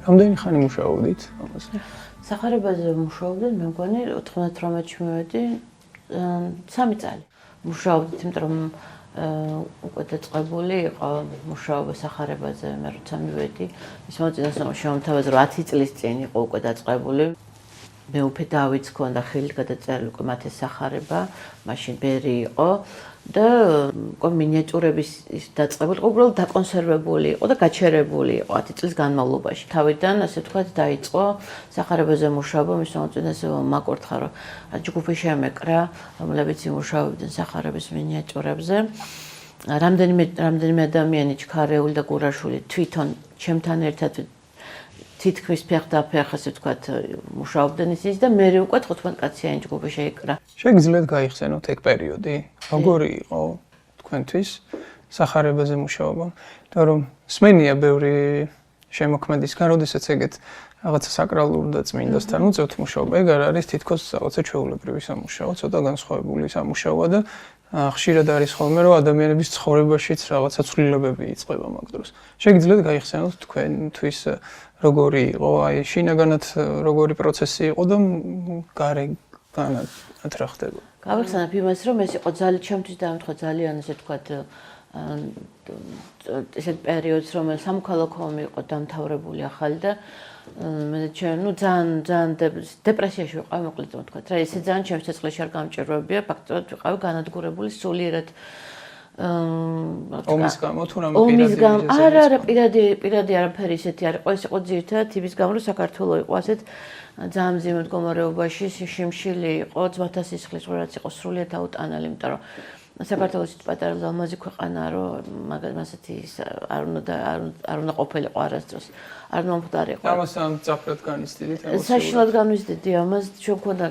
რამდენი ხანი მუშაობდით ამაზე? სახარებაზე მუშაობდით, მე მგონი 98-ში მივედი 3 წელი. მუშაობდით, იმიტომ რომ უკვე დაწყებული იყო მუშაობა სახარებაზე, მე როცა მივედი, ის მოწინააღმდეგე შემოთავაზა 10 წლის წინ იყო უკვე დაწყებული. მე უფე დავიც ქონდა ხელით გადაწერილი უკვე მათი სახარება, მაშინ ბერი იყო და უკვე მინიატიურების დაწყებული იყო, უბრალოდ დაკონსერვებული იყო და გაჩერებული იყო 10 წლის განმავლობაში. თავიდან, ასე ვთქვათ, დაიწყო სახარებაზე მუშაობა, მის მოწინააღმდეგე მაკურთხა, რომ ჯგუფი შემეკრა, რომლებიც იმუშავებდნენ სახარების მინიატიურებზე. რამდენიმე ადამიანი ჩქარეული და გურაშვილი თვითონ ჩემთან ერთად თითქმის ფეხდაფეხ, ასე ვთქვათ, მუშაობდნენ ისინი და მე უკვე 15 კაციანი ჯგუფი შეიკრა. შეგიძლიათ გაიხსენოთ ეგ პერიოდი? როგორი იყო თქვენთვის სახარებაზე მუშაობა? იმიტომ რომ სმენია ბევრი შემოქმედისგან, როდესაც ეგეთ რაღაცა საკრალურ და წმინდასთან უწევთ მუშაობა, ეგ არ არის თითქოს რაღაცა ჩვეულებრივი სამუშაო, ცოტა განსხვავებული სამუშაოა და ხშირად არის ხოლმე, რომ ადამიანების ცხოვრებაშიც რაღაცა ცვლილებები იწყება მაგ დროს. შეგიძლიათ გაიხსენოთ თქვენთვის როგორი იყო, აი შინაგანად როგორი პროცესი იყო და გარეგანად რა ხდება? გავიხსენებ იმას, რომ ეს იყო ჩემთვის დამთხო ძალიან, ასე ვთქვათ, ესეთ პერიოდს, რომელიც სამოქალაქო ომი იყო დამთავრებული ახალი და მე ძალიან დეპრესიაში ვიყავი, მოკლედ ვთქვათ რა, ესე ძალიან ჩემს ცეცხლში არ გამჭირვებია, ფაქტობრივად ვიყავი განადგურებული სულიერად ომის გამო თუ რამე პირადი არაფერი ისეთი არ იყო, ეს იყო ძირითადად იმის გამო, რომ საქართველო იყო ასეთ ძალიან მძიმე მდგომარეობაში, შიმშილი იყო, ძმათა სისხლის რაც იყო სრულიად აუტანალი, იმიტომ რომ საქართველოს პატარა ლამაზი ქვეყანაა, რომ მასეთი არ უნდა ყოფილიყო არასდროს. არ მომხდარიყო. ამას ამ წაფრად განიცდიდით? საშინლად განვიცდიდი ამას, ჩვენ მქონდა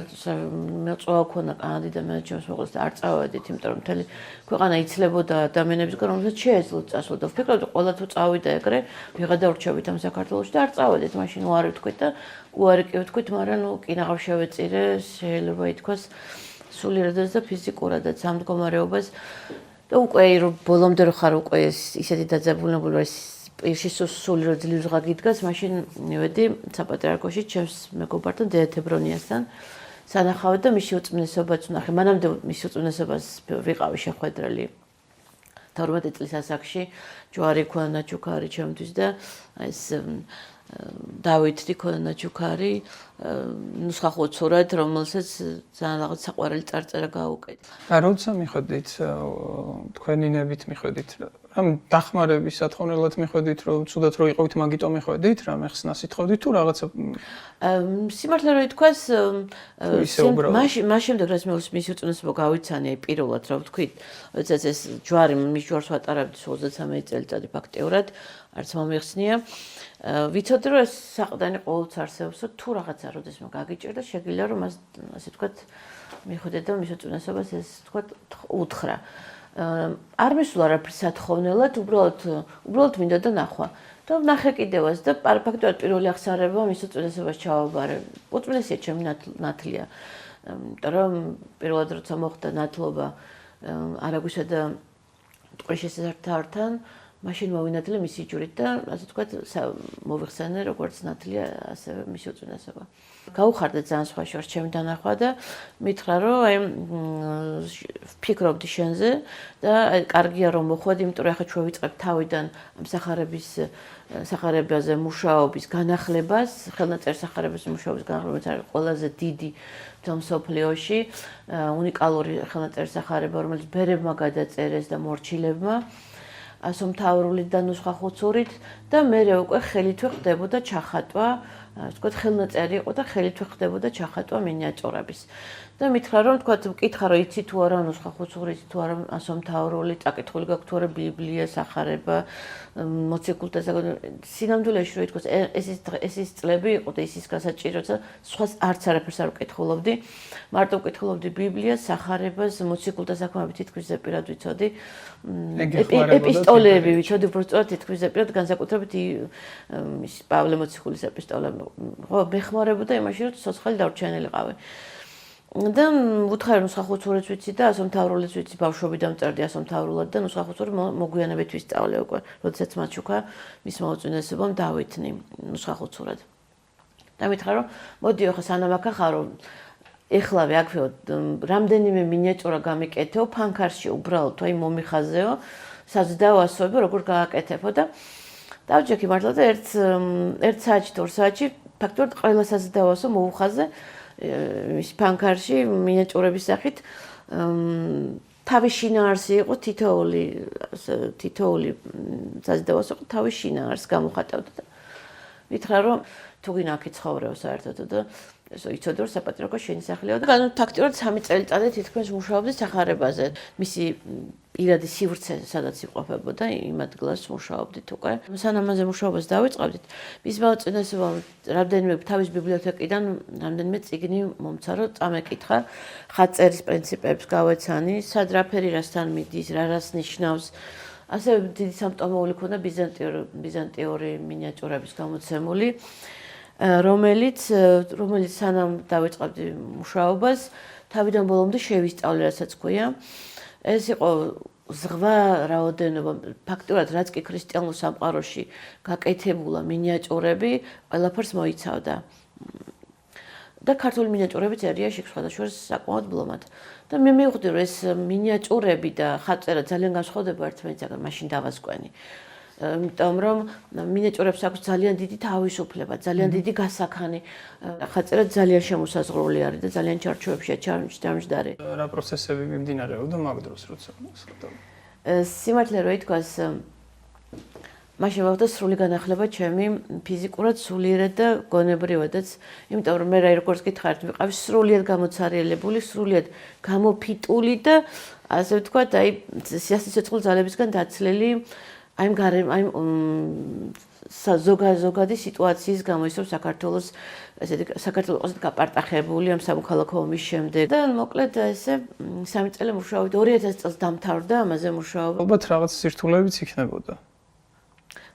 მეწვევა ქონდა კანადიდან მე ჩემს მოყოლს და არ წავედით, იმიტომ რომ მთელი ქვეყანა იცლებოდა ადამიანებისგან, რომელსაც შეეძლოთ წასვლა და ვფიქრობდი, ყველა თუ წავიდა ეგრე, ვიღადა ვრჩებით ამ საქართველოში და არ წავედით, მაშინ უარი ვთქვით და უარი კი ვთქვით, მაგრამ კინაღავ შევეწირე, შეიძლება ითქვას სულიერადაც და ფიზიკურადაც ამ მდგომარეობას და უკვე ბოლომდე რო ხარ უკვე ისეთი დაძაბულებული რომ პირში სულიერად ძლივს გაგიდგას, მაშინ მივედი საპატრიარქოში ჩემს მეგობართან დედათებრონიასთან სანახავად და მისი უწმნესობაც ვნახე. მანამდე მისი უწმნესობას ვიყავი შეხვედრილი 12 წლის ასაკში, ჯვარი ქონა ნაჩუქარი ჩემთვის და ეს დავითი ქონა ნაჩუქარი ნუსხახოცურად, რომელსაც ძალიან რაღაც საყვარელი წარწერა გაუკეთე. და როცა მიხვედით თქვენინებით მიხვედით რამ დახმარების სათხოვნელად მიხვედით, რომ ცუდად რო იყავით, მაგიტომ მიხვედით, რამ ხსნას ითხოვდით თუ რაღაცა სიმართლე რო ითქვას, მას შემდეგ რაც მე მისი უწმნესობა გავიცანე პირველად, რა ვთქვით, როდესაც ეს ჯვარი მის ჯვარს ვატარებდი 33 წელიწადი ფაქტიურად, არც მომიხსნია. ვიცოდი რომ ეს საყდანი ყოველთვის არსებობს, თუ რაღაცა როდესმე გაგიჭირდა, შეგიძლია რომ მას ასე ვთქვათ მიხვდეთ და მის უწმნესობას ეს ვთქვათ უთხრა. არ მისულა არაფერს სათხოვნელად, უბრალოდ მინდოდა ნახვა. და ნახე კიდევაც და ფაქტობრივად პირველი აღსარება მის უწესებას ჩავაბარე. უწესია ჩემი ნათლია. იმიტომ რომ პირველად როცა მოხდა ნათლობა არაგვისა და ტყვის შესაძართან, მაშინ მოვინათლე მისი ჯვრით და ასე ვთქვათ, მოვიხსენე როგორც ნათლია, ასევე მისი უწესობა. გაუხარდა ძალიან სხვა შორს ჩემი დანახვა და მითხრა რომ აი ვფიქრობდი შენზე და კარგია რომ მოხვედ, იმიტომ რომ ახლა ჩვენ ვიწყებთ თავიდან ამ სახარებაზე მუშაობის განახლებას, ხელნაწერი სახარების მუშაობის განახლებას არის ყველაზე დიდი მსოფლიოში, უნიკალური ხელნაწერი სახარება, რომელიც ბერებმა გადაწერეს და მორჩილებმა, ასომთავრულით და ნუსხახუცურით და მერე უკვე ხელითვე ხდებოდა ჩახატვა, ვთქვათ, ხელნაწერი იყო და ხელითვე ხდებოდა ჩახატვა მინიატიურების. და მითხრა რომ ვთქვათ, მკითხა რომ იცი თუ არა ნუსხახუცურით, თუ არა ასომთავრული, წაკითხული გაქვთ თუ არა ბიბლია, სახარება, მოციქულთა სინამდვილეში რომ ითქვას, ეს ის წლები იყო და ის გასაჭირო, როცა სხვას არც არაფერს არ ვკითხულობდი. მარტო ვკითხულობდი ბიბლიას, სახარებას, მოციქულთა საქმეები თითქმის ზეპირად ვიცოდი. ეპისტოლეები ვიცოდი, უბრალოდ თითქმის ზეპირად, განსაკუთრებით ის პავლე მოციქულის ეპისტოლეები. ხო, მეხმარებოდა იმაში, რომ ცოცხალი დავრჩენილიყავი. და უთხარი ნუსხახუცურიც ვიცი და ასომთავრულიც ვიცი, ბავშვობიდან მწერდი ასომთავრულად და ნუსხახუცური მოგვიანებით ვისწავლე უკვე, როდესაც მაჩუქა მის მოუწინესობამ დავითნი ნუსხახუცურად. და მითხრა რომ მოდიო ხა სანამ აქ ახარო ეხლავე აქვეო რამდენიმე მინიატიურა გამიკეთეო ფანქარში უბრალოდ აი მომიხაზეო საზდავასოებო როგორ გააკეთებო და დავჭექი მართლა და ერთ საათში თუ ორ საათში ფაქტობრივად ყველა საზდავასო მოუხაზე ის ფანქარში მინიატიურების სახით თავის შინაარსი იყო თითოეული საზდავასო თავის შინაარსს გამოხატავდა და მითხრა რომ თუ გინდა აქ ცხოვრეო საერთოდ და იცოდი რომ საპატრიარქო შენი სახლია და ფაქტობრივად 3 წელიწადი თითქმის მუშაობდი სახარებაზე. მისი პირადი სივრცე სადაც იმყოფებოდა, იმ ადგილას მუშაობდით უკვე. სანამ ამაზე მუშაობას დავიწყებდით, მის მოწინესებამ რამდენიმე თავის ბიბლიოთეკიდან რამდენიმე წიგნი მომცა რომ წამეკითხა, ხატწერის პრინციპებს გავეცანი, სად რაფერი რასთან მიდის, რა რას ნიშნავს. ასევე დიდი სამტომეული ქონდა ბიზანტიური მინიატიურების გამოცემული. რომელიც სანამ დავიწყებდი მუშაობას, თავიდან ბოლომდე შევისწავლე, რასაც ქვია. ეს იყო ზღვა რაოდენობა, ფაქტობრივად რაც კი ქრისტიანულ სამყაროში გაკეთებულა მინიატიურები, ყველაფერს მოიცავდა. და ქართული მინიატიურებიც ერია შეხვედაშორის საკმაოდ ბლომად. და მე მივხვდი რომ ეს მინიატიურები და ხატწერა ძალიან განსხვავდება ერთმანეთისაგან, მაშინ დავასკვენი. იმიტომ რომ მინიატიურებს აქვს ძალიან დიდი თავისუფლება, ძალიან დიდი გასაქანი. ხატწერა ძალიან შემოსაზღვრული არის და ძალიან ჩარჩოებშია ჩამჯდარი. რა პროცესები მიმდინარეობდა მაგ დროს, როცა ხატავ? სიმართლე რო ითქვას, მაშინ მოხდა სრული განახლება ჩემი ფიზიკურად, სულიერად და გონებრივადაც, იმიტომ რომ მე რა როგორც გითხარით, ვიყავი სრულიად გამოცარიელებული, სრულიად გამოფიტული და ასე ვთქვათ, აი სიცოცხლის ძალებისგან დაცლილი აი ზოგადი სიტუაციის გამო ის რომ საქართველოს ესეთი გაპარტახებული ამ სამოქალაქო ომის შემდეგ და მოკლედ ესე 3 წელი მუშაობდი 2000 წელს დამთავრდა ამაზე მუშაობა. ალბათ რაღაც სირთულეებიც იქნებოდა.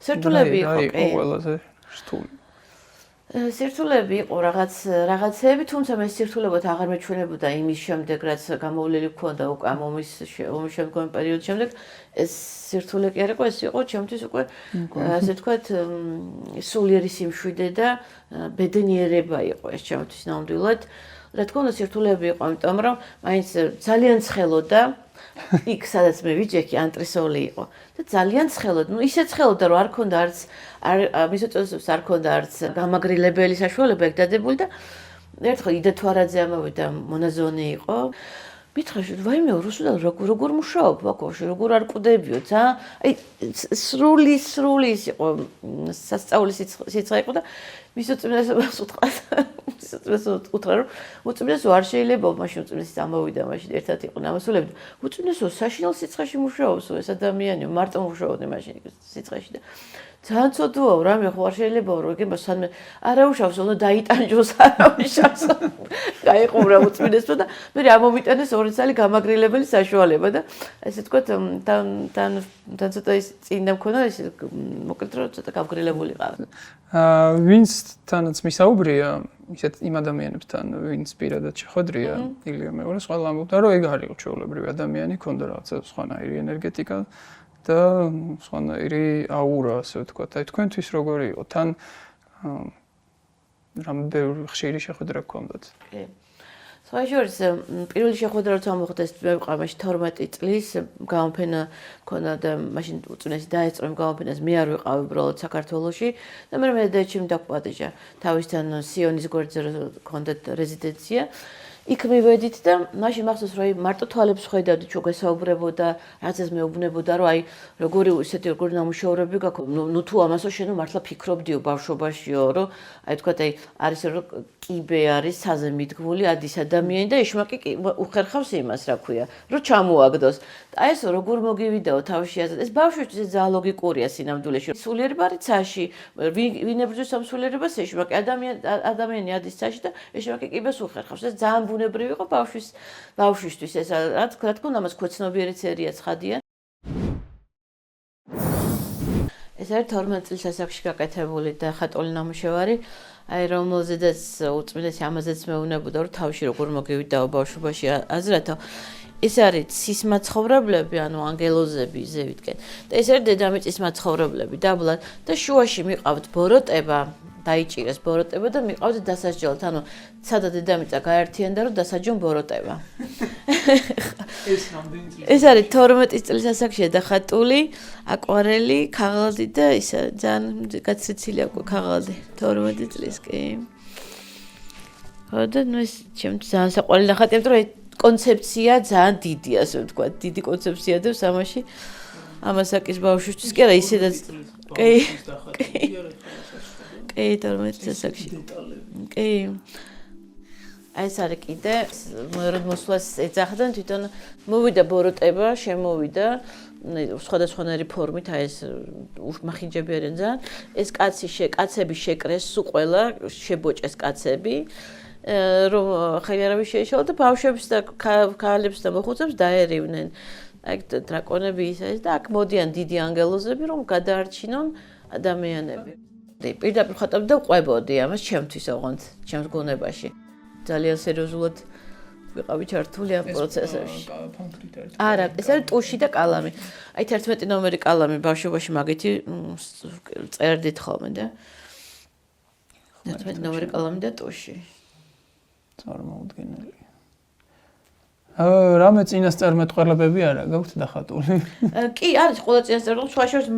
სირთულეები იყო კი. ყველაზე რთული. სირთულეები იყო რაღაცეები, თუმცა მე სირთულებად აღარ მეჩვენებოდა იმის შემდეგ, რაც გამოვლილი მქონდა უკვე ამ ომის შემდგომ პერიოდის შემდეგ. ეს სირთულე კი არ იყო, ეს იყო ჩემთვის უკვე ასე ვთქვათ, სულიერი სიმშვიდე და ბედნიერება იყო ეს ჩემთვის ნამდვილად. რა თქმა უნდა, სირთულეები იყო, იმიტომ რომ მაინც ძალიან ცხელოდა იქ სადაც მე ვიჯექი ანტრესოლი იყო და ძალიან ცხელოდა. ნუ ისე ცხელოდა რომ არ ქონდა არც მის უწესებს არ ქონდა არც გამაგრილებელი საშუალება ეგ დადებული და ერთხელ იდა თვარაძე ამოვიდა მონაზონი იყო. მითხრა ვაიმე რუსულად როგორ მუშაობ ბაქოში, როგორ არ კვდებიო ცა? აი სრული ის იყო სასწაულის სიცხე იყო და მის უწესებს უთხრა რომ უწესო არ შეიძლება მაშინ უწესის ამოვიდა მაშინ ერთად იყო ნამოსულები უწესო საშინელ სიცხეში მუშაობს ეს ადამიანი მარტო მუშაობდი მაშინ სიცხეში და ძალიან ცოდვაო რამე ხო არ შეიძლება რომ ეგება სანმე არავშავს უნდა დაიტანჯოს არავშავს გაიყურა უწმინდესო და მე ამომიტანეს ორი წელი გამაგრილებელი საშუალება და ესე ვთქვათ თან ცოტა ის წინ მქონდა ეს მოკლედ რომ ცოტა გამგრილებულიყავ ვინცთანაც მისაუბრია ისეთ იმ ადამიანებთან ვინც პირადად შეხვედრია ილია მეურეს ყველა ამბობდა რომ ეგ არ იყო ჩვეულებრივი ადამიანი ქონდა რაღაცა სხვანაირი ენერგეტიკა და სხვანაირი აურა ასე ვთქვათ აი თქვენთვის როგორი იყო თან რამ ბევრი ხშირი შეხვედრა გქონდათ კი საერთოდ პირველი შეხვედრა როცა მოხდეს მე ვიყავ მაშინ 12 წლის გამოფენა მქონდა და მაშინ უწუნესი დაეწყო გამოფენას მე არ ვიყავ უბრალოდ საქართველოში და მე დედაჩემ დაგპატიჟა თავისთან სიონის გვერდზე მქონდა რეზიდენცია იქ მივედით და მაშინ მახსოვს რომ მარტო თვალებს ხედავდი თუ გესაუბრებოდა რაღაცას მეუბნებოდა რომ აი როგორი ნამუშევრები გაქვს ნუ თუ ამასო შენ მართლა ფიქრობდიო ბავშვობაშიო რომ აი თქვათ აი არის რომ კიბე არის საზე მიდგმული ადის ადამიანი და ეშმაკი უხერხავს იმას რა ქვია რომ ჩამოაგდოს და ეს როგორ მოგივიდაო თავში აზრად ეს ბავშვისთვის ძალიან ლოგიკურია სინამდვილეში სულიერბარი ცაში ვინ ებრძვის ამ სულიერებას ეშმაკი ადამიანი ადის ცაში და ეშმაკი კიბეს უხერხავს ეს ძალიან ბუნებრივი იყო ბავშვისთვის ეს რა თქმა უნდა მას ქვეცნობიერი წერია ცხადია ეს არის 12 წლის ასაკში გაკეთებული და ხატული ნამუშევარი აი რომელზედაც უწმინდესი ამაზეც მეუბნებოდა რომ თავში როგორ მოგივიდაო ბავშვობაში აზრათო ეს არის ცისმაცხოვრებლები ანუ ანგელოზები ზევითკენ და ეს არის დედამიწის მაცხოვრებლები დაბლად და შუაში მიყავთ ბოროტება დაიჭირეს ბოროტება და მიყავთ დასასჯელად ანუ სადა დედამიწა გაერთიანდა რომ დასაჯონ ბოროტება ეს არის 12 წლის ასაკში დახატული აკვარელი ქაღალდი და ისა ძალიან გაცრიცილი ქაღალდი 12 წლის კი და ნუ ეს ჩემთვის ძალიან საყვარელი ნახატი იმიტომ რომ კონცეფცია ძალიან დიდია ასე ვთქვათ დიდი კონცეფცია და სამაში ამასაკის ბავშვისთვის კი არა ისედაც კი კი 12 წელსაკში კი აი ეს არის კიდე მეორე მოსვლას ეძახდნენ თვითონ მოვიდა ბოროტება შემოვიდა სხვადასხვანაირი ფორმით აი ეს მახინჯები არიან ძალიან ეს კაცები შეკრეს სულ ყველა შებოჭეს კაცები რომ ხელი არავის შეეშალა და ბავშვებს და ქალებს და მოხუცებს დაერივნენ აი დრაკონები ისე და აქ მოდიან დიდი ანგელოზები რომ გადაარჩინონ ადამიანები პირდაპირ ხატავდი და ყვებოდი ამას ჩემთვის ოღონდ ჩემს გონებაში ძალიან სერიოზულად ვიყავი ჩართული ამ პროცესებში არა ეს არის ტუში და კალამი აი 11 ნომერი კალამი ბავშვობაში მაგითი წერდით ხოლმე და 11 ნომერი კალამი და ტუში წარმოუდგენელი რამე წინასწარმეტყველებები არა გაქვთ დახატული? კი, არის ყველა წინასწარმეტყველება, სხვა შორის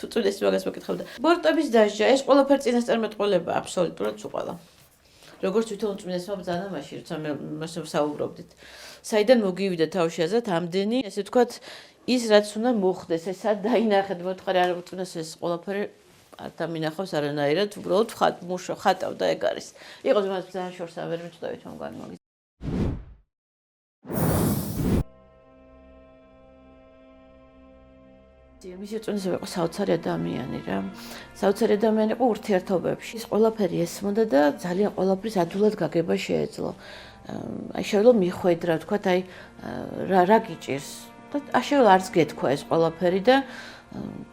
უწუდეს მაგას მეკითხავდა. ბოროტების დასჯა, ეს ყველაფერი წინასწარმეტყველება აბსოლუტურად უყალა. როგორც თვითონ უწმინდესმა ბრძანა მაშინ, როცა მე მასე ვსაუბრობდით. საიდან მოგივიდა თავში აზრად ამდენი, ესე ვთქვათ, ის რაც უნდა მოხდეს, ეს სად დაინახეთ, მოთხარი არ უწმინდეს ეს ყველაფერი არ დამინახავს არანაირად, უბრალოდ ხატავ და ეგ არის. იყო ზოგადად ბრძანა შორს ვერ მიწდევით მომგანი მაგის. მისი უწმინდესობა იყო საოცარი ადამიანი რა. საოცარი ადამიანი იყო ურთიერთობებში. ის ყველაფერი ესმოდა და ძალიან ყველაფრის ადვილად გაგება შეეძლო. აი შეიძლება მიხვედრა, თქვა აი რა გიჭირს და შეიძლება არც გეთქვა ეს ყველაფერი და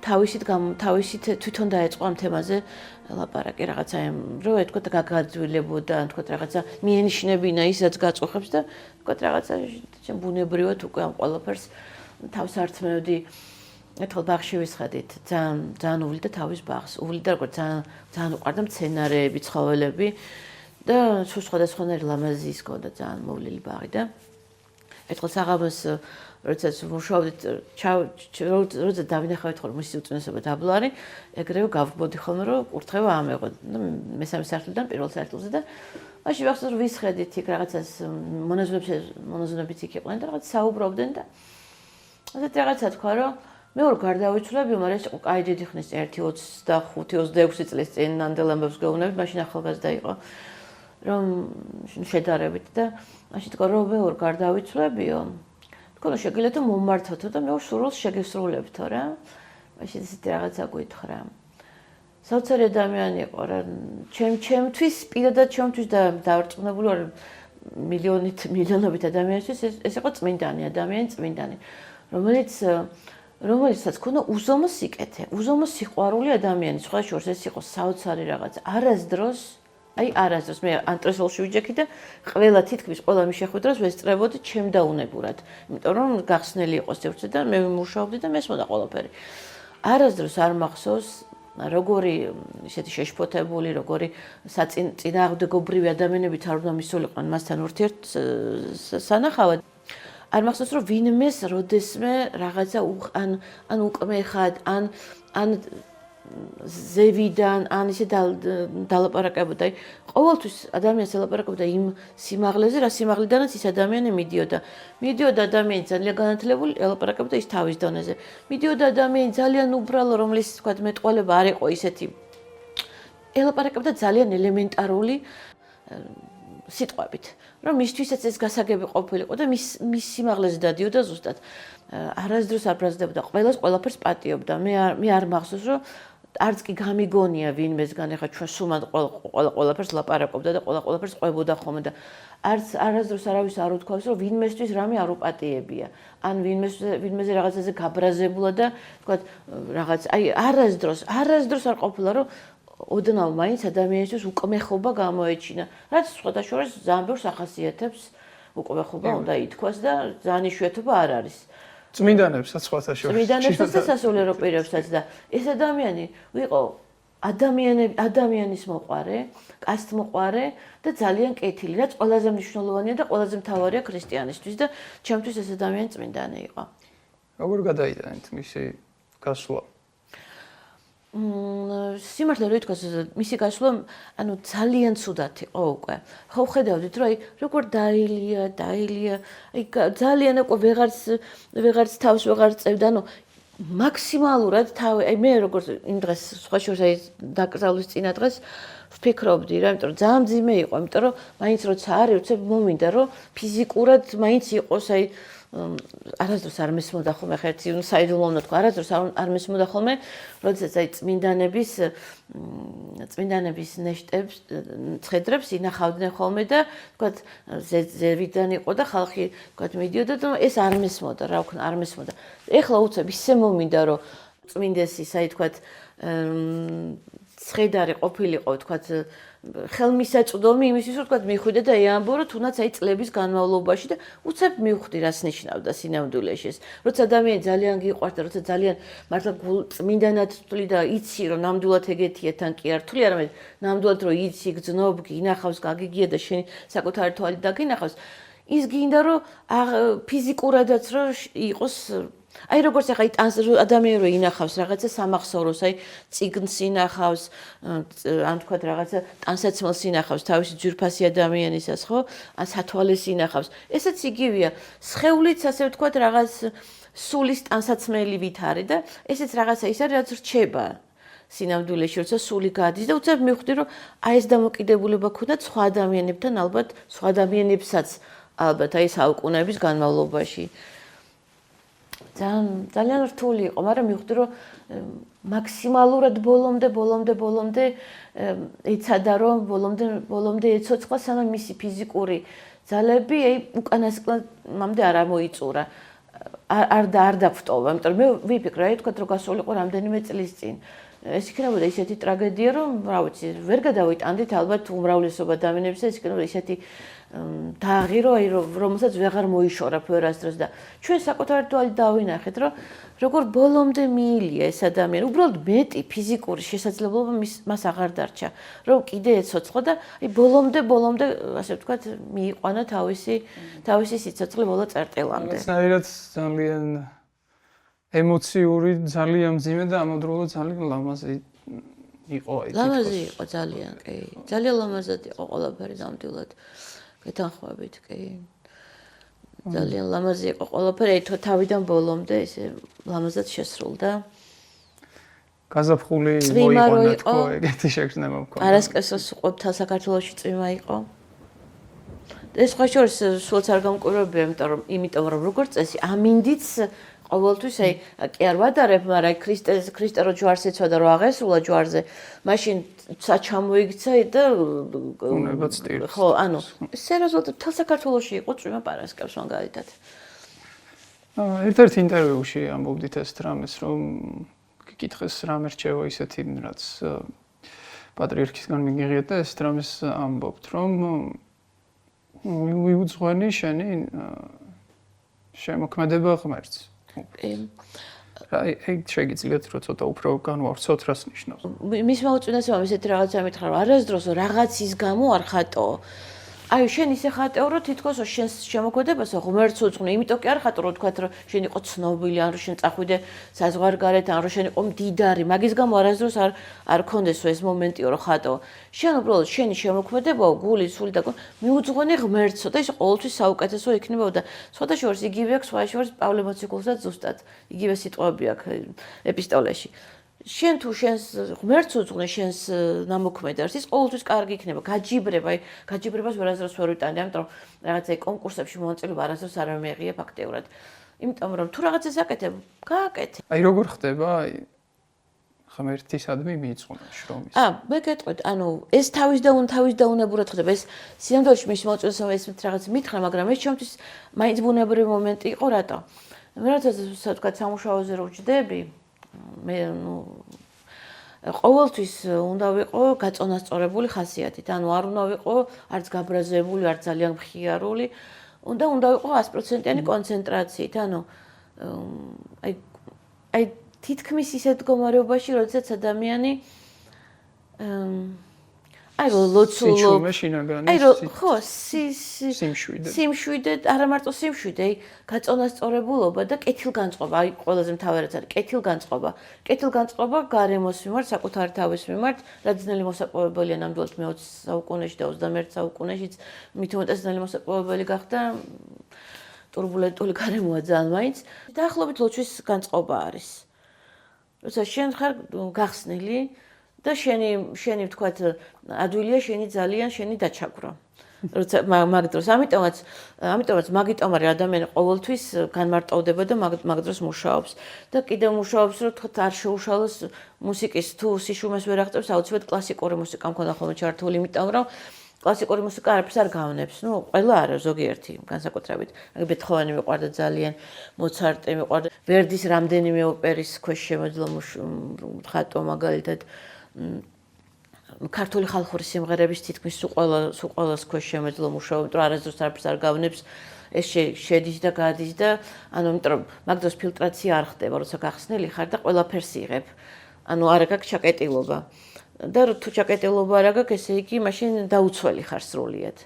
თავისით თვითონ დაეწყო ამ თემაზე ლაპარაკი რაღაცა რომ თქვა გაგაძვილებოდა, თქვა რაღაცა მieნიშნებინა ისაც გაწუხებს და თქვა რაღაცა ბუნებრივად უკვე ამ ყველაფერს თავს ართმევდი. ეთქო ბაღში ვისხედით, ძალიან უვლიდა თავის ბაღს. უვლიდა როგორ ძალიან უყვარდა მცენარეები, ცხოველები და სხვადასხვანაირი ლამაზი ის ქონდა ძალიან მოვლილი ბაღი და ეთქო საღამოს როდესაც მუშაობდით, როცა დავინახავთ ხოლმე მისი უწმინდესობა დაბლარი, ეგრევე გავგბოდი ხოლმე რომ კურთხევა ამეღო და მესამე სართულიდან პირველ სართულზე და მაშინ ვახსოვს რომ ვისხედით იქ რაღაცას მონაზვნებიც იქ იყვნენ და რაღაც საუბრობდნენ და ასეთ რაღაცა თქვა რომ მე ორ გარდავიცვლებიო, მაგრამ ეს კაი დიდი ხნის 1-25-26 წლის წინ ნამდვილ ამბებს გეუბნებით, მაშინ ახალგაზრდა იყო. რომ შედარებით და მაშინ თქვა რომ მე ორ გარდავიცვლებიო. თქვა რომ შეგიძლიათ მომმართოთო და მე ორ სურვილს შეგესრულებთო რა. მაშინ ესეთი რაღაცა გვითხრა. საოცარი ადამიანი იყო რა ჩემთვის პირადად ჩემთვის დავარწმუნებული ვარ მილიონობით ადამიანისთვის ეს იყო წმინდანი ადამიანი რომელიცაც ქონდა უზომო სიკეთე უზომო სიყვარული ადამიანი სხვა შორის ეს იყო საოცარი რაღაც არასდროს მე ანტრესოლში ვიჯექი და თითქმის ყველა მის შეხვედრას ვესწრებოდი ჩემდაუნებურად იმიტომ რომ გახსნელი იყო სივრცე და მე ვიმუშაობდი და მესმოდა ყველაფერი არასდროს არ მახსოვს როგორი ისეთი შეშფოთებული, როგორი წინააღმდეგობრივი ადამიანები არ უნდა მისულიყვნენ მასთან ურთიერთ სანახავად. არ მახსოვს რომ ვინმეს როდესმე რაღაცა ან უკმეხად, ან ზევიდან, ან ისე დალაპარაკებოდა. ყოველთვის ადამიანს ელაპარაკებოდა იმ სიმაღლეზე, რა სიმაღლიდანაც ის ადამიანი მიდიოდა. მიდიოდა ადამიანი ძალიან განათლებული, ელაპარაკებოდა ის თავის დონეზე. მიდიოდა ადამიანი ძალიან უბრალო, რომლის თქვა მეტყველება არ იყო ისეთი. ელაპარაკებოდა ძალიან ელემენტარული სიტყვებით. რომ მისთვისაც ეს გასაგები ყოფილიყო და მის სიმაღლეზე დადიოდა ზუსტად. არასდროს არ ბრაზდებოდა, ყველაფერს პატიობდა. მე არ მახსოვს რომ არც კი გამიგონია ვინმესგან ეხა ჩვენ სულმან ყველაფერს ლაპარაკობდა და ყველაფერს ყვებოდა ხოლმე და არასდროს არავის არ უთქვამს რომ ვინმესთვის რამე არ უპატიებია ან ვინმეზე რაღაცაზე გაბრაზებულა და თქვა რაღაც არასდროს არ ყოფილა რომ ოდნავ მაინც ადამიანისთვის უკმეხობა გამოეჩინა რაც სხვადასხვა ძალიან ბევრს ახასიათებს უკმეხობა უნდა ითქვას და ძალიან იშვიათობა არ არის წმინდანებსაც სხვათა შორის. წმინდანებსაც და სასულიერო პირებსაც და ეს ადამიანი ვიყო ადამიანის მოყვარე, კაცთმოყვარე და ძალიან კეთილი, რაც ყველაზე მნიშვნელოვანია და ყველაზე მთავარია ქრისტიანისთვის და ჩემთვის ეს ადამიანი წმინდანი იყო. როგორ გადაიტანეთ მისი გასვლა? სიმართლე რო ითქვას, მისი გასვლა, ძალიან ცუდად იყო უკვე. ხო ხედავდით, რომ როგორ დაილია, ძალიან უკვე ვეღარც თავს ვეღარ წევდა, მაქსიმალურად მე როგორც იმ დღეს სხვა შორის დაკრძალვის წინა დღეს ვფიქრობდი რა, იმიტომ რომ ძალიან მძიმე იყო, იმიტომ რომ მაინც როცა არის, უცებ მომინდა რომ ფიზიკურად მაინც იყოს არასდროს არ მესმოდა ხოლმე ხერთი საიდუმლო უნდა თქვა არასდროს არ მესმოდა ხოლმე როდესაც წმინდანების ნეშტებს ცხედრებს ინახავდნენ ხოლმე და თქვა ზევიდან იყო და ხალხი თქვა მიდიოდა და ეს არ მესმოდა რა ვქნა არ მესმოდა ეხლა უცებ ისე მომინდა რომ წმინდესი საი თქვა ცხედარი ყოფილიყო თქვა ხელმისაწვდომი იმისთვის რომ თქვა მიხვიდე და ეამბო რომ თუნდაც წლების განმავლობაში და უცებ მივხვდი რას ნიშნავდა სინამდვილეში ეს როცა ადამიანი ძალიან გიყვარს და როცა ძალიან მართლა წმინდანად თვლი და იცი რომ ნამდვილად ეგეთია თან კი არ თვლი არამედ ნამდვილად რომ იცი გძნობ გინახავს გაგიგია და შენი საკუთარი თვალით დაგინახავს ის გინდა რომ ფიზიკურადაც რომ იყოს როგორც ახლა ტანს ადამიანი რო ინახავს რაღაცა სამახსოვროს, წიგნს ინახავს, ან თქვა რაღაცა ტანსაცმელს ინახავს, თავისი ძვირფასი ადამიანისას, ხო? ან სათვალეს ინახავს. ესეც იგივეა. სხეულიც ასე ვთქვა რაღაც სულის ტანსაცმელივით არის და ესეც რაღაცა ის არის, რაც რჩება. სინამდვილეში, როცა სული გადის და უცებ მივხვდი, რომ ეს დამოკიდებულება ქონდა სხვა ადამიანებთან, ალბათ სხვა ადამიანებსაც, ალბათ საუკუნეების განმავლობაში. ძალიან რთული იყო, მაგრამ მივხვდი რომ მაქსიმალურად ბოლომდე ეცადა რომ ბოლომდე ეცოცხლა სანამ მისი ფიზიკური ძალები უკანასკნელამდე არ მოიწურა. არ დაგვტოვა, იმიტომ რომ მე ვიფიქრე, თქვა რომ გასულიყო რამდენიმე წლის წინ. ეს იქნებოდა ისეთი ტრაგედია, რომ რა ვიცი, ვერ გადავიტანდით ალბათ უმრავლესობა ადამიანებისა, ეს იქნებოდა ისეთი დააღირო, რომელსაც ვეღარ მოიშორა ფერასდროს და ჩვენ საკუთარი თვალით დავინახეთ, რომ როგორ ბოლომდე მიილია ეს ადამიანი, უბრალოდ მეტი ფიზიკური შესაძლებლობა მას აღარ დარჩა, რომ კიდე ეცოცხლა და ბოლომდე, ასე ვთქვათ, მიიყვანა თავისი სიცოცხლე ბოლო წერტილამდე. რაღაცნაირად ძალიან ემოციური, ძალიან მძიმე და ამავდროულად ძალიან ლამაზი იყო. ლამაზი იყო ძალიან, კი. ძალიან ლამაზად იყო ყველაფერი ნამდვილად. გეთანხმებით, კი. ძალიან ლამაზი იყო ყველაფერი, თავიდან ბოლომდე ესე ლამაზად შესრულდა. გაზაფხული მოიყვანა თქო, ეგეთი შეგრძნება მქონდა. არასკესოს ყოფთა საქართველოში წვიმა იყო. ეს სხვა შორის სულაც არ გამკვირვებია, იმიტომ რომ როგორც წესი, ამინდიც ყოველთვის აი კი არ ვადარებ, მაგრამ აი ქრისტე რო ჯვარს ეცვა და რო აღესრულა ჯვარზე, მაშინ საჩამოიქცა და უნებაც ტირს. ხო, ანუ სერიოზულად თელ საქართველოში იყო წვიმა პარასკევს მაგალითად. ერთ-ერთ ინტერვიუში ამბობდით ეს რამეს, რომ გიკითხეს რამე რჩევა ისეთი, რაც პატრიარქისგან მიგიღიეთ და ეს რამეს ამბობთ, რომ მიუძღვენი შენი შემოქმედება ღმერთს. აი შეგიძლიათ რომ ცოტა უფრო განვავრცოთ რას ნიშნავს. მისმა უწინასწორმა ესეთი რაღაცა მითხრა, რომ არასდროს რაღაცის გამო არ ხატო. აი შენ ისე ხატეო, რომ თითქოს შენს შემოქმედებასო ღმერთს უძღვნე, იმიტომ კი არ ხატო, რომ თქვათ, რომ შენ იყო ცნობილი, ან რომ შენ წახვიდე საზღვარგარეთ, ან რომ შენ იყო მდიდარი, მაგის გამო არასდროს არ ქონდესო ეს მომენტიო, რომ ხატო. შენ უბრალოდ შენი შემოქმედებაო, გული, სული და მიუძღვენი ღმერთსო და ის ყოველთვის საუკეთესო იქნებაო და სხვათა შორის იგივე აქვს, სხვა შორის პავლე მოციქულსაც ზუსტად იგივე სიტყვები აქვს ეპისტოლეში. შენ თუ შენს ღმერთს უძღვნე შენს ნამოქმედებს, ის ყოველთვის კარგი იქნება. გაჯიბრება, აი გაჯიბრებას ვერასდროს ვერ ვიტანდი, ამიტომ რაღაცა კონკურსებში მონაწილეობა არასდროს არ მეღია ფაქტიურად. იმიტომ რომ თუ რაღაცას აკეთებ, გააკეთე. აი როგორ ხდება აი ღმერთისადმი მიიწვნა შრომის. მე გეტყვით, ანუ ეს თავის დაუნებურად ხდება. ეს სინამდვილეში მის მოწესრიგება ეს რაღაც მითხრა, მაგრამ ეს ჩემთვის მაინც ბუნებრივი მომენტი იყო, რატო? როდესაც თქვა სამუშაოზე რო ვჯდები, მე ყოველთვის უნდა ვიყო გაწონასწორებული ხასიათით. ანუ არ უნდა ვიყო არც გაბრაზებული, არც ძალიან მხიარული. უნდა ვიყო 100%-იანი კონცენტრაციით. ანუ აი თითქმის ისეთ მდგომარეობაში, როდესაც ადამიანი აი ლოცულობ, აი ხო, სიმშვიდე, არა მარტო სიმშვიდე, აი გაწონასწორებულობა და კეთილგანწყობა, აი ყველაზე მთავარი რაც არის კეთილგანწყობა. კეთილგანწყობა გარემოს მიმართ, საკუთარი თავის მიმართ, რაც ძნელი მოსაპოვებელია ნამდვილად მე 20 საუკუნეში და 21 საუკუნეშიც მით უმეტეს ძნელი მოსაპოვებელი გახდა. ტურბულენტული გარემოა ძალიან მაინც. დაახლოებით ლოცვის განწყობა არის. როცა შენ ხარ გახსნილი და შენი ვთქვათ ადვილია შენი დაჩაგვრა. როცა მაგ დროს ამიტომაც მაგიტომარი ადამიანი ყოველთვის განმარტოვდება და მაგ დროს მუშაობს. და კიდევ მუშაობს, რომ თქვათ არ შეუშალოს მუსიკის თუ სიშუმეს ვერ აღწევს, აუცილებლად კლასიკური მუსიკა მქონდა ხოლმე ჩართული, იმიტომ რომ კლასიკური მუსიკა არაფერს არ გავნებს. ნუ ყველა არა, ზოგიერთი განსაკუთრებით. აი ბეთჰოვენი მიყვარდა ძალიან, მოცარტი მიყვარდა, ვერდის რამდენიმე ოპერის ქვეშ შემოძლო ხატო მაგალითად. ქართული ხალხური სიმღერების თითქმის სულ ყველას ქვეშ შემეძლო მუშაობა, იმიტომ რომ არასდროს არაფერს არ გავნებს. ეს შედის და გადის და ანუ იმიტომ რომ მაგ დროს ფილტრაცია არ ხდება, როცა გახსნილი ხარ და ყველაფერს იღებ. ანუ არ გაქვს ჩაკეტილობა. და თუ ჩაკეტილობა არ გაქვს, ესე იგი მაშინ დაუცველი ხარ სრულიად.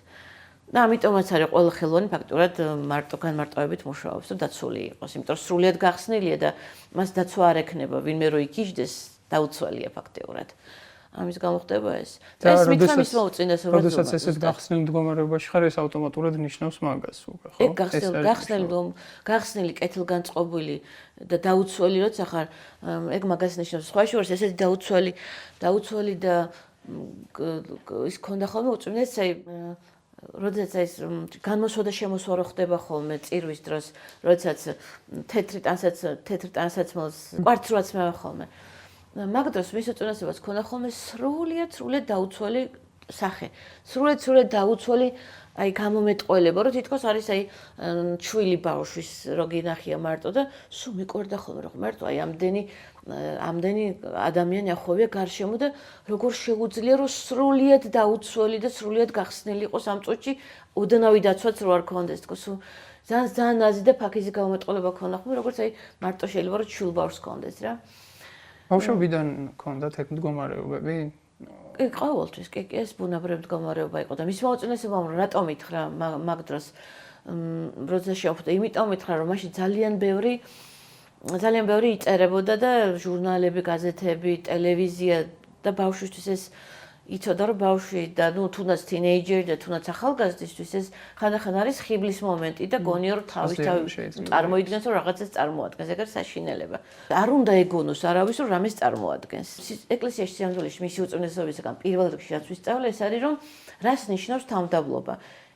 და ამიტომაც არის ყველა ხელოვანი ფაქტურად მარტო განმარტოებით მუშაობს, რომ დაცული იყოს, იმიტომ რომ სრულიად გახსნილია და მას დაცვა არ ექნება, ვინმე რო იქიჯდეს, დაუცველია ფაქტურად. ამის გამო ხდება ეს. და ეს მითხრა მის მოუწინესო რომ როდესაც ესეთ გახსნილ მდგომარეობაში ხარ, ეს ავტომატურად ნიშნავს მაგას უკვე, ხო? ეგ გახსნილი კეთილგანწყობილი და დაუცველი როცა ხარ, ეგ მაგას ნიშნავს. სხვა შორის ესეთი დაუცველი და ის ქონდა ხოლმე უწმინდეს, აი როდესაც ეს განმოსვა და შემოსვა რო ხდება ხოლმე წირვის დროს, როდესაც თეთრი ტანსაცმელს კვართროაც მე ხოლმე. მაგ დროს მის უწინასებას ქონდა ხოლმე სრულიად დაუცველი სახე. სრულიად დაუცველი აი გამომეტყველება, რომ თითქოს არის აი ჩვილი ბავშვის რო გინახია მარტო და სულ მიყვარდა ხოლმე რომ მარტო აი ამდენი ადამიანი ახოვია გარშემო და როგორ შეუძლია რომ სრულიად დაუცველი და სრულიად გახსნილი იყოს ამ წუთში უდანავი დაცვაც რო არ ქონდეს თქოს ძალიან ნაზი და ფაქიზი გამომეტყველება ქონდა ხოლმე როგორც აი მარტო შეიძლება რომ ჩვილ ბავშვს ქონდეს რა. ბავშვობიდან ქონდათ ეგ მდგომარეობები? ყოველთვის კი ეს ბუნებრივი მდგომარეობა იყო და მის მოუწინესობამ რატომ ითხრა მაგ დროს როცა შეხვდა, იმიტომ მითხრა რომ მაშინ ძალიან ბევრი იწერებოდა და ჟურნალები, გაზეთები, ტელევიზია და ბავშვისთვის ეს იცოდა რომ ბავშვი და ნუ თუნდაც თინეიჯერი და თუნდაც ახალგაზრდისთვის ეს ხანდახან არის ხიბლის მომენტი და გონია რომ თავის წარმოიდგენს რომ რაღაცას წარმოადგენს, ეგ არის საშინელება. არ უნდა ეგონოს არავის რომ რამეს წარმოადგენს. ეკლესიაში სიამოვნებაში მისი უწმინდესობისგან პირველ რიგში რაც ვისწავლე ეს არის რომ რას ნიშნავს თავმდაბლობა.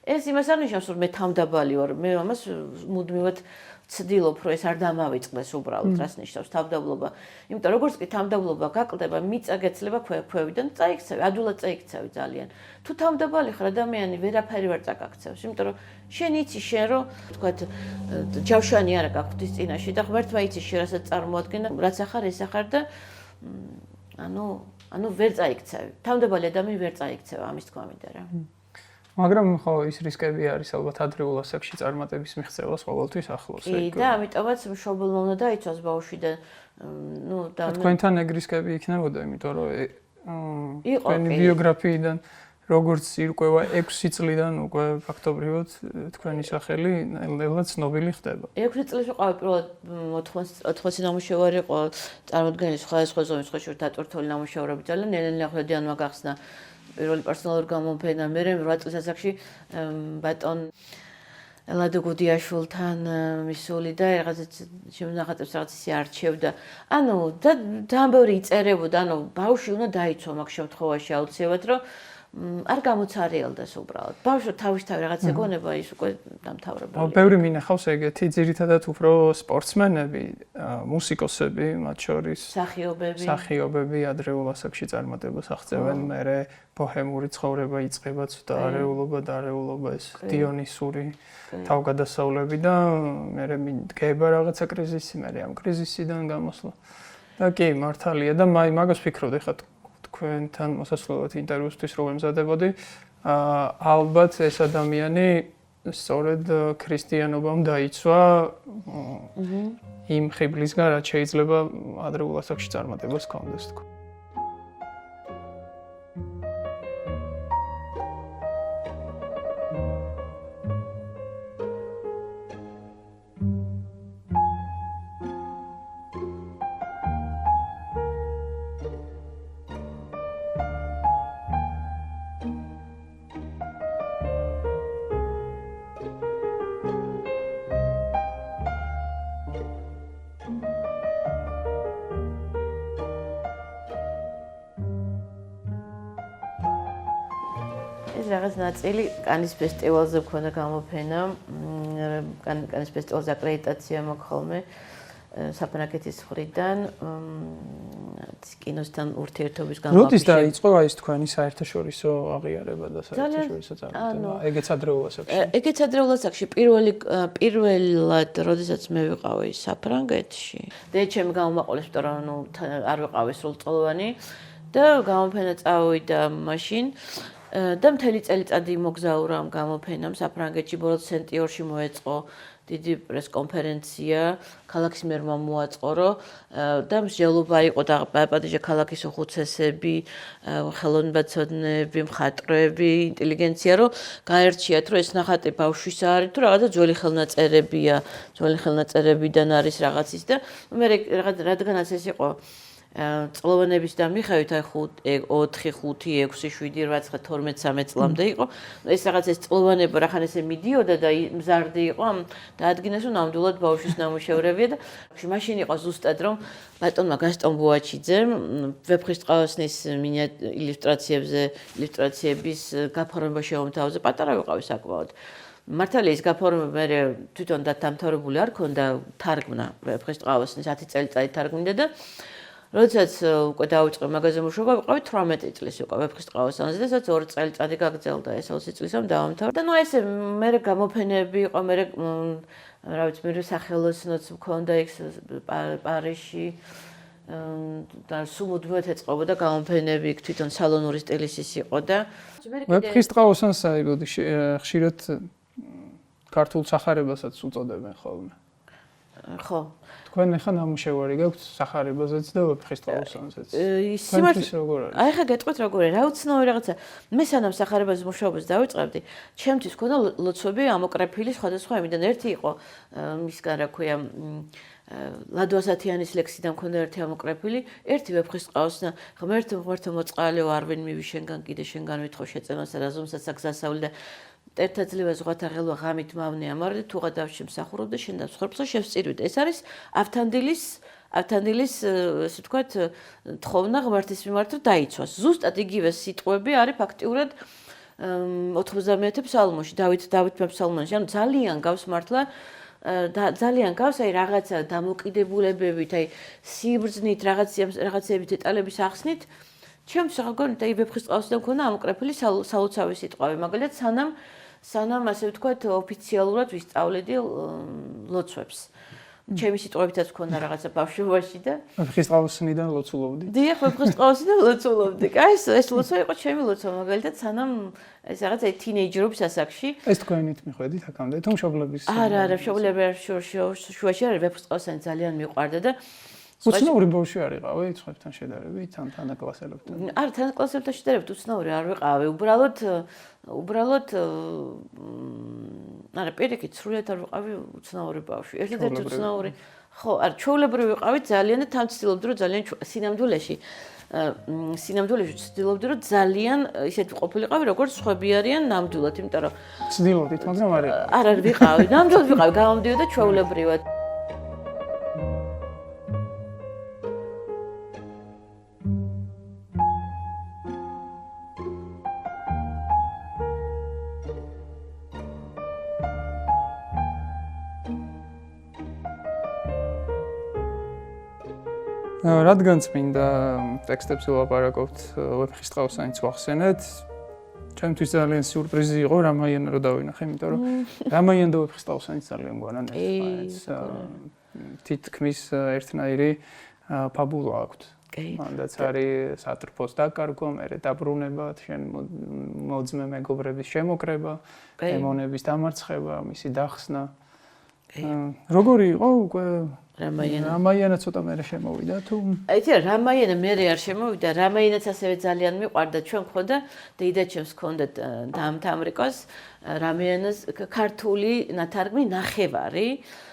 ეს იმას არ ნიშნავს რომ მე თავმდაბალი ვარ, მე ამას მუდმივად ცდილობ, რომ ეს არ დამავიწყდეს უბრალოდ, რას ნიშნავს თავდაბლობა. იმიტომ როგორც კი თავდაბლობა გაკლდება, მიწა გეცლება ქვევიდან, წაიქცევი, ადვილად წაიქცევი ძალიან. თუ თავდაბალი ხარ, ადამიანი ვერაფერი ვერ წაკაქცევს, იმიტომ რომ შენ იცი შენ რომ თქვათ ჯავშანი არა გაქვს ღვთის წინაშე და ღმერთმა იცი შენ რასაც წარმოადგენდა, რაც ახარ ეს ახარ და ანუ ვერ წაიქცევი. თავდაბალი ადამიანი ვერ წაიქცევა ამის თქმამდე რა. მაგრამ ხო ის რისკები არის ალბათ ადრეულ ასაკში წარმატების მიღწევას ყოველთვის ახლოს. კი და ამიტომაც მშობელმა უნდა დაიცვას ბავშვი და და თქვენთან ეგ რისკები იქნებოდა, იმიტომ რომ თქვენი ბიოგრაფიიდან როგორც ირკვევა 6 წლიდან უკვე ფაქტობრივად თქვენი სახელი ნელ-ნელა ცნობილი ხდება. 6 წელს ვიყავი პირველად 80 ნამუშევარი იყო წარმოდგენილი სხვადასხვა ზომის ხოჭურ დატვირთული ნამუშევრები ძალიან ნელ-ნელა ხვედიანმა გახსნა პირველი პერსონალური გამოფენა მე 8 წლის ასაკში ბატონ ელადო გუდიაშვილთან მისული და რაღაცა შემონახატებს რაღაც ისე არჩევდა. ანუ ძალიან ბევრი იწერებოდა, ანუ ბავშვი უნდა დაიცვა მაგ შემთხვევაში აუცილებლად რომ არ გამოცარიელდეს უბრალოდ. ბავშვი თავისთავად რაღაც ეგონება ის უკვე დამთავრებული. ბევრი მინახავს ეგეთი, ძირითადად უფრო სპორტსმენები, მუსიკოსები, მათ შორის მსახიობები ადრეულ ასაკში წარმატებას აღწევენ, მერე ბოჰემური ცხოვრება იწყება, ცოტა არეულობა ეს დიონისური თავგადასავლები და მერე დგება რაღაცა კრიზისი, მერე ამ კრიზისიდან გამოსვლა. და კი, მართალია და მაგას ვფიქრობდი ხა თქვენთან მოსასვლელად ინტერვიუსთვის რომ ემზადებოდი, ალბათ ეს ადამიანი სწორედ ქრისტიანობამ დაიცვა იმ ხიბლისგან, რაც შეიძლება ადრეულ ასაკში წარმატებას ჰქონდეს თქო. ეს რაღაც ნაწილი კანის ფესტივალზე მქონდა გამოფენა, კანის ფესტივალზე აკრედიტაცია მაქვს ხოლმე საფრანგეთის მხრიდან კინოსთან ურთიერთობის გამოფენა. როდის დაიწყო ეს თქვენი საერთაშორისო აღიარება და საერთაშორისო წარმატება? ეგეც ადრეულ ასაკში. ეგეც ადრეულ ასაკში პირველად, როდესაც მე ვიყავი საფრანგეთში. და ჩემი გამომაყოლეს, იმიტომ რომ არ ვიყავი სრულწლოვანი და გამოფენა წავიდა მაშინ. და მთელი წელიწადი მოგზაურა ამ გამოფენამ საფრანგეთში, ბოლოს სენტიორში მოეწყო დიდი პრესკონფერენცია, ქალაქის მერმა მოაწყო და მსჯელობა იყო და პატიჟე ქალაქის უხუცესები, ხელოვნებაცოდნეები, მხატვრები, ინტელიგენცია, რომ გაერჩიათ, რომ ეს ნახატი ბავშვის არის, თუ რაღაცა ძველი ხელნაწერებია, ძველი ხელნაწერებიდან არის რაღაცის და მე რადგანაც ეს იყო წლოვანების და მიხევით აი 4, 5, 6, 7, 8, 9, 12, 13 წლამდე იყო. ეს რაღაც ეს წლოვანება რახან ესე მიდიოდა და მზარდი იყო ამ დაადგინეს რომ ნამდვილად ბავშვის ნამუშევრებია და მაშინ იყო ზუსტად რომ ბატონმა გასტონ ბუაჩიძემ ვეფხისტყაოსნის ილუსტრაციების გაფორმება შეუმთავაზე, პატარა ვიყავი საკმაოდ. მართალია ის გაფორმება მე თვითონ დამთავრებული არ ქონდა, თარგმნა ვეფხისტყაოსნის 10 წელიწადი თარგმნიდა და როდესაც უკვე დავიწყე მაღაზია მუშაობა, ვიყავი 18 წლის უკვე ვეფხისტყაოსანზე და სადაც 2 წელიწადი გაგრძელდა ეს 20 წლისამ დავამთავრე. და ნუ ესე მე გამოფენები იყო, მე რა ვიცი, მე სახელოსნოც მქონდა იქ პარიზში და სუმუდმივად ეწყობოდა გამოფენები, იქ თვითონ სალონური სტილის ის იყო და ვეფხისტყაოსანს აიბოდი ხშირად ქართულ სახარებასაც უწოდებენ ხოლმე. ხო. თქვენ ახლა ნამუშევარი გაქვთ სახარებაზეც და ვეფხისტყაოსანზეც. სიმართლე როგორ არის? აი ხა გეტყვით როგორ არის? რა უცნაური რაღაცა. მე სანამ სახარებაზე მუშაობას დავიწყებდი, ჩემთვის ქონდა ლოცვები ამოკრეფილი სხვადასხვა იმიდან. ერთი იყო მისგან რა ქვია ლადო ასათიანის ლექსიდან მქონდა ერთი ამოკრეფილი, ერთი ვეფხისტყაოსნა, ღმერთო მოწყალეო არვენ მივი შენგან კიდე შენგან ვითხოვ შეწენოს რაზომსაც აქსასავლი და ერთად ძლევა ზღვათა ღელვა ღამით მავნე ამარდი თუ გადავში მსახურობ და შენ დავსხორბსო შევწირვით. ეს არის ავთანდილის ესე ვთქვათ თხოვნა ღმერთის მიმართ რომ დაიცვას. ზუსტად იგივე სიტყვები არის ფაქტიურად 90-ე ფსალმოში, დავით ფსალმონში. ანუ ძალიან გავს მართლა ძალიან გავს აი რაღაცა დამოკიდებულებებით, აი სიბრძნით, რაღაცეებით დეტალების ახსნით. ჩემს როგორ და ვეფხისტყაოსიდან მქონდა ამოკრეფილი სალოცავი სიტყვები, მაგალითად სანამ ასე ვთქვათ ოფიციალურად ვისწავლედი ლოცვებს. ჩემი სიტყვებითაც მქონდა რაღაცა ბავშვობაში და ვეფხისტყაოსნიდან ლოცულობდი. დიახ, ვეფხისტყაოსნიდან ლოცულობდი. აი ეს ლოცვა იყო ჩემი ლოცვა, მაგალითად სანამ ეს რაღაცა თინეიჯერობის ასაკში. ეს თქვენით მიხვედით აქამდე თუ მშობლების? არა, მშობლების შუაში არა, ვეფხისტყაოსანი ძალიან მიყვარდა და უცნაური ბავშვი არ იყავი სხვებთან შედარებით, ან თანაკლასელებთან? არა, თანაკლასელებთან შედარებით უცნაური არ ვიყავი. უბრალოდ არა, პირიქით სრულად არ ვიყავი უცნაური ბავშვი. ერთადერთი უცნაური, ხო, არა, ჩვეულებრივი ვიყავი ძალიან და თან ვცდილობდი რომ ძალიან სინამდვილეში ვცდილობდი რომ ძალიან ისეთი ყოფილიყავი როგორც სხვები არიან ნამდვილად, იმიტომ რომ ვცდილობდით, მაგრამ არ იყავი. არა, ვიყავი, ნამდვილად ვიყავი, გამომდიოდა ჩვეულებრივად. რადგან წმინდა ტექსტებს ვლაპარაკობთ, ვეფხისტყაოსანიც ვახსენეთ. ჩემთვის ძალიან სიურპრიზი იყო რამაიანა რო დავინახე, იმიტომ რომ რამაიანა და ვეფხისტყაოსანიც ძალიან გვანან ერთმანეთს. თითქმის ერთნაირი ფაბულა აქვთ. მანდაც არის სატრფოს დაკარგვა, მერე დაბრუნება, შენ მოძმე მეგობრების შემოკრება, დემონების დამარცხება, მისი დახსნა. როგორი იყო უკვე რამაიანა ცოტა მერე შემოვიდა თუ? აი რამაიანა მერე არ შემოვიდა, რამაიანაც ასევე ძალიან მიყვარდა, ჩვენ გქონდა დედაჩემს გქონდა ამრიკოს რამაიანას ქართული ნათარგმნი ნახევარი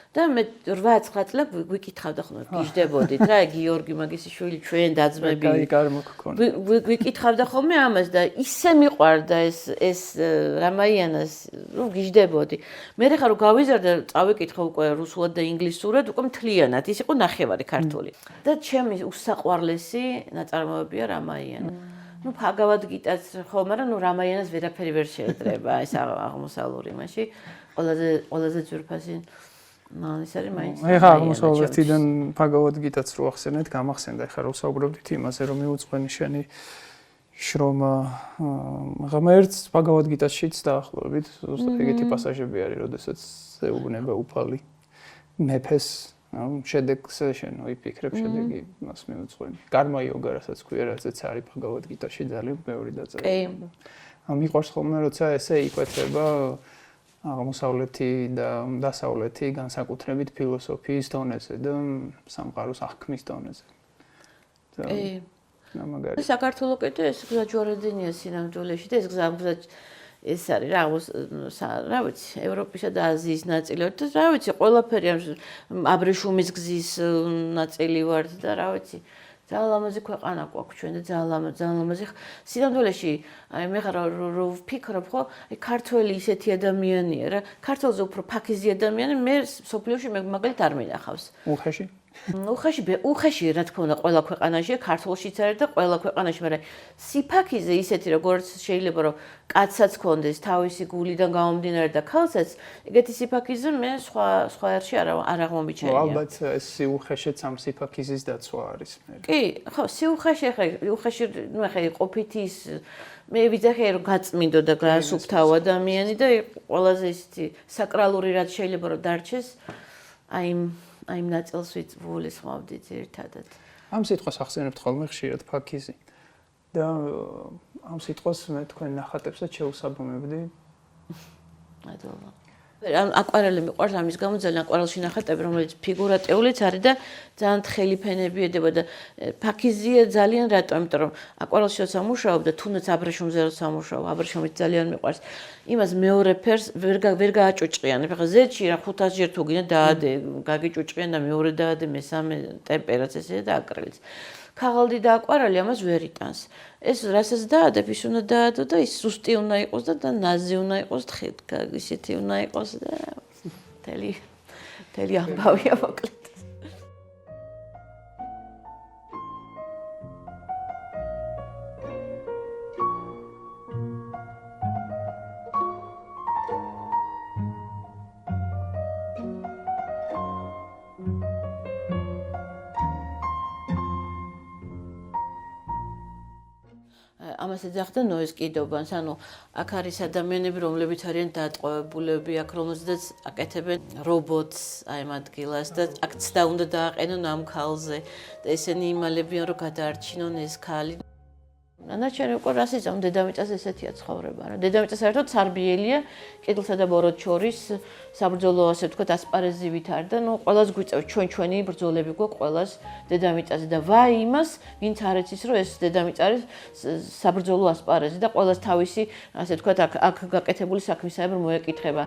და მე 8-9 წლად ვიკითხავდა ხოლმე, გიждდებოდით რა, გიორგი მაგისიშვილი, ჩვენ დაძმები. ვიკითხავდა ხოლმე ამას და ისე მიყვარდა ეს რამაიანას, რომ გიждდებოდი. მე ხა რომ გავიზარდა, წავიკითხე უკვე რუსულად და ინგლისურად, უკვე მთლიანად, ის იყო ნახევარი ქართული. და ჩემი უსაყვარლესი ნაწარმოებია რამაიანა. ну ფაგავად გიტაც ხო, მაგრამ ну რამაიანას ვერაფერი ვერ შეედრება, ეს აღმოსავლური მასში ყველაზე ძვირფასი ის არის მაინც. ეხლა აღმოსავლეთიდან ფაგავად გიტაც რო ახსენეთ, გამახსენდა ეხლა რომ საუბრობდით იმაზე, რომ მიუძღვენი შენი შრომა ღმერთს ფაგავად გიტაშიც დაახლოებით, ზუსტად ეგეთი პასაჟები არის, როდესაც ეუბნება უფალი მეფეს, შედეგს შენ ვიფიქრებ, შედეგი მას მიუძღვენი. გარმა იოგა, რასაც ქვია, რასაც არის ფაგავად გიტაში ძალიან ბევრი დაწერილი. მიყვარს ხოლმე, როცა ესე იკვეთება აღმოსავლეთი და დასავლეთი განსაკუთრებით ფილოსოფიის დონეზე და სამყაროს აღქმის დონეზე. კი. საქართველოს კიდე ეს გზაჯვარედინია სინამდვილეში და ეს გზა ეს არის რა ვიცი, ევროპისა და აზიის ნაწილი და რა ვიცი, ყველაფერი აბრეშუმის გზის ნაწილი ვარ და რა ვიცი. ძალიან ლამაზი ქვეყანა გვაქვს ჩვენ და ძალიან ლამაზი სინამდვილეში აი მე ხარ რომ ვფიქრობ ხო აი ქართველი ისეთი ადამიანია რა ქართველზე უფრო ფაქიზი ადამიანი მე სოფლიოში მაგალითად არ მინახავს უხეში რა თქმა უნდა ყველა ქვეყანაშია ქართულშიც არის და ყველა ქვეყანაში მაგრამ სიფაქიზე ისეთი როგორც შეიძლება რომ კაცსაც ქონდეს თავისი გულიდან გამომდინარე და ქალსაც ეგეთი სიფაქიზე მე სხვა ერში არ აღმომიჩენია ალბათ ეს სიუხეშიც ამ სიფაქიზის დაცვა არის მე კი ხო სიუხეში უხეში ნუ ახლა ყოფითი ის მე ვიძახე რომ გაწმინდო და გასუფთავ ადამიანი და ყველაზე ისეთი საკრალური რაც შეიძლება რომ დარჩეს აი ნაწილს ვიწვული ხმავდი ერთადად. ამ სიტყვას ახსენებთ ხოლმე ხშირად ფაქიზი. და ამ სიტყვას მე თქვენ ნახატებსაც შეუსაბამებდი. მადლობა. აკვარელი მიყვარს ამის გამო ძალიან აკვარელში ნახატები რომელიც ფიგურატიულიც არის და ძალიან თხელი ფენები ედება და ფაქიზია ძალიან რატომ იმიტომ რომ აკვარელში როცა მუშაობ და თუნდაც აბრეშუმზე როცა მუშაობ აბრეშუმით ძალიან მიყვარს იმას მეორე ფერს ვერ გააჭუჭყიან ეხლა ზეთში რა 500 ჯერ თუ გინდა დაადე გაგიჭუჭყიან და მეორე დაადე მესამე ტემპერაც ესე და აკრილიც ქაღალდი და აკვარელი ამას ვერ იტანს ეს რასაც დაადებ ის უნდა დაადო და ის სუსტი უნდა იყოს და ნაზი უნდა იყოს ისეთი უნდა იყოს და მთელი ამბავია მოკლედ ამას ეძახდა ნოეს კიდობანს, ანუ აქ არის ადამიანები, რომლებიც არიან დატყვევებულები, აქ რომელზეც აკეთებენ რობოტს აი ამ ადგილას და აქ ცდა უნდა დააყენონ ამ ქალზე და ესენი იმალებიან, რომ გადაარჩინონ ეს ქალი. ნანაჩვენი უკვე რას იცავ, დედამიწაზე ესეთია ცხოვრება, რა. დედამიწა საერთოდ სარბიელია, კედლსა და ბოროტ შორის საბრძოლო ასე ვთქვათ ასპარეზივით არის და ნუ ყველას გვიწევს ჩვენი ბრძოლები გვაქვს ყველას დედამიწაზე და ვაი იმას, ვინც არ იცის, რომ ეს დედამიწა არის საბრძოლო ასპარეზი და ყველას თავისი ასე ვთქვათ აქ გაკეთებული საქმისაებრ მოეკითხება.